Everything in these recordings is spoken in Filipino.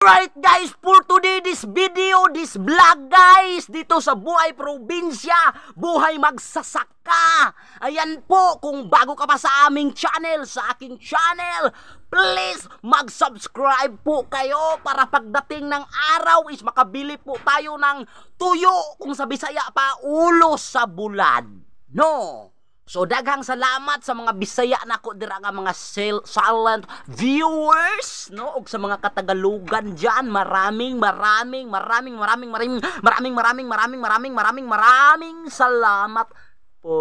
Right guys, for today this video, this vlog guys, dito sa Buhay Probinsya, Buhay Magsasaka. Ayan po, kung bago ka pa sa aming channel, sa aking channel, please mag-subscribe po kayo para pagdating ng araw is makabili po tayo ng tuyo, kung sa Bisaya pa, ulo sa bulad. No? So daghang salamat sa mga Bisaya nako dira nga mga silent viewers, no, ug sa mga Katagalugan diyan. Maraming salamat po.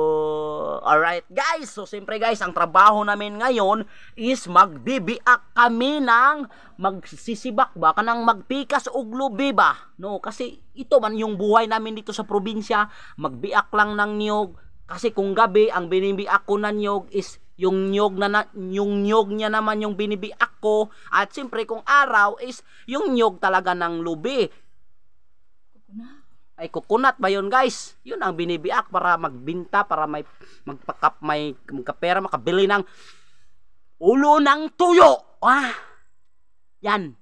Alright guys, so siyempre guys, ang trabaho namin ngayon is magbibiak kami ng magsisibak ba kanang magpikas og lubi ba, no, kasi ito man yung buhay namin dito sa probinsya, magbiak lang ng niyog. Kasi kung gabi, ang binibiak ko na niyog is yung niyog niya naman yung binibiak ko. At siyempre kung araw is yung niyog talaga ng lubi. Ay coconut ba yun guys? Yun ang binibiak para magbinta, para may magkapera, makabili ng ulo ng tuyo. Yan.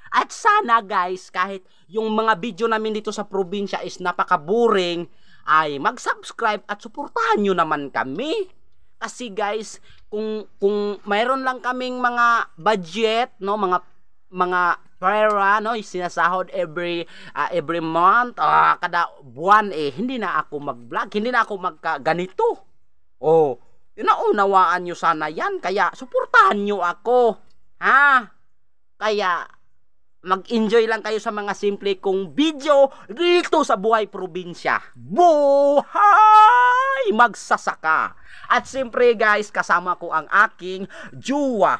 At sana guys, kahit yung mga video namin dito sa probinsya is napaka-boring, ay mag-subscribe at suportahan nyo naman kami. Kasi guys, kung mayroon lang kaming mga budget, no, mga pera, no, sinasahod every month, kada buwan, hindi na ako mag-vlog, hindi na ako magkaganito. Naunawaan nyo sana yan, kaya suportahan nyo ako. Kaya mag-enjoy lang kayo sa mga simple kong video dito sa Buhay Probinsya, Buhay Magsasaka. At siyempre guys, kasama ko ang aking jowa.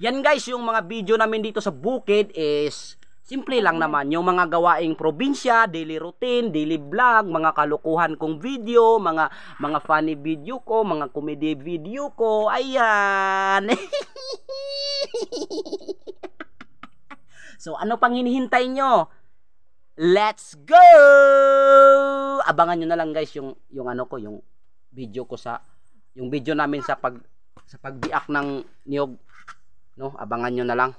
Yan guys, yung mga video namin dito sa bukid is simple lang naman, yung mga gawaing probinsya, daily routine, daily vlog, mga kalukuhan kong video, mga funny video ko, mga comedy video ko. Ayan. So ano pang hinihintay nyo? Let's go! Abangan nyo na lang guys yung video ko yung video namin sa pagbiak ng niyog, no? Abangan nyo na lang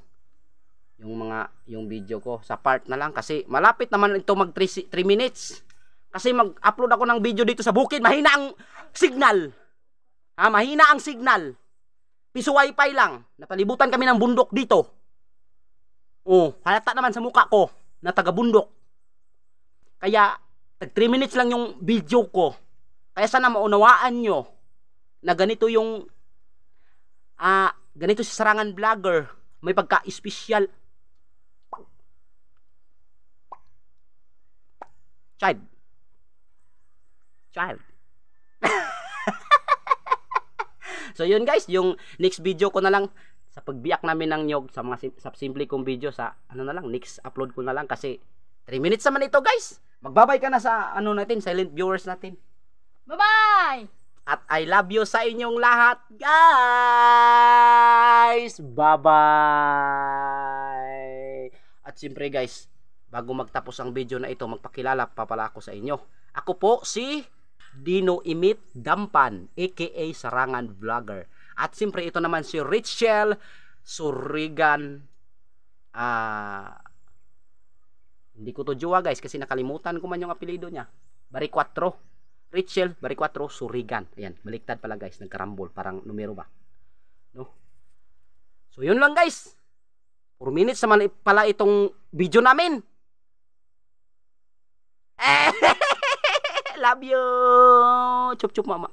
yung video ko sa part na lang, kasi malapit naman ito mag 3 minutes, kasi mag-upload ako ng video dito sa bukid. Mahina ang signal, mahina ang signal, piso wifi lang, napalibutan kami ng bundok dito. Halata naman sa mukha ko na taga bundok, kaya 3 minutes lang yung video ko. Kaya sana maunawaan nyo na ganito yung ganito si Sarangan Vlogger, may pagka-espesyal. Child. So yun guys, yung next video ko na lang sa pagbiyak namin ng nyog, sa mga simple kong video, sa na lang, next upload ko na lang, kasi 3 minutes naman ito guys. Magbabay ka na sa natin, silent viewers natin. Bye-bye! At I love you sa inyong lahat guys. Bye-bye. At siyempre guys, bago magtapos ang video na ito, magpakilala pa pala ako sa inyo. Ako po si Dino Imit Dampan, aka Sarangan Vlogger. At siyempre ito naman si Richelle Surigan. Hindi ko to jowa guys, kasi nakalimutan ko man yung apelido niya. Baricuatro. Richelle Baricuatro Surigan. Ayan, baliktad pala guys, nagkarambol, parang numero ba, no? So yun lang guys, 4 minutes naman pala itong video namin. Love you. Chup chup mama.